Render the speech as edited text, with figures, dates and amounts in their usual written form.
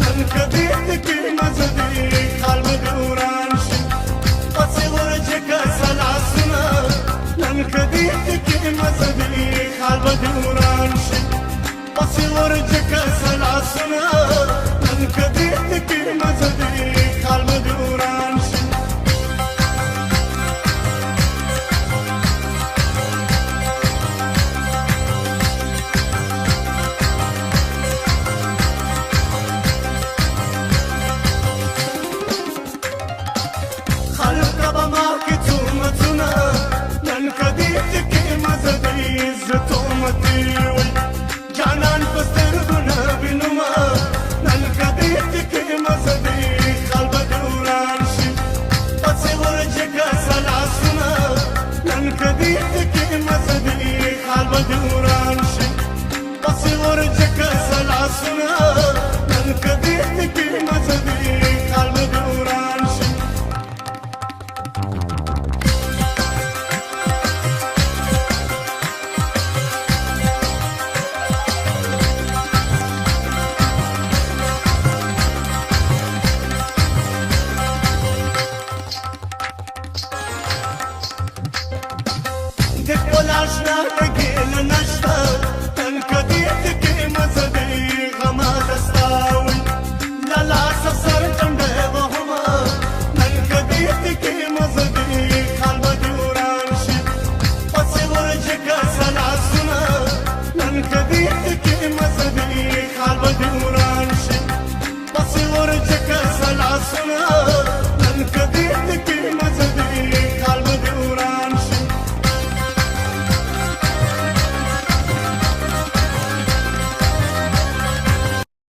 نن کدی کی مزدی خال بدوران شي پسې ورجګه سلاسنا نن کدی کی مزدی خال بدوران شي پسې ورجګه سلاسنا نن کدی کی مزدی خال بدوران شي جانان پستر گنا بینما نن کدی تکی مزدی خال بدوران شي پسې ورجګه سلاسنا نن کدی تکی مزدی خال بدوران شي پسې ورجګه سلاسنا نن کدی تکی مزدی خال بدوران شي اشنا تګل نشتا تن کدی تکي مزدي غما دستاوي لالا سر چنده وهما نن کدی تکي مزدي خال بدوران شي پسې ورجګه سلاسنا نن کدی تکي مزدي خال بدوران شي پسې ورجګه سلاسنا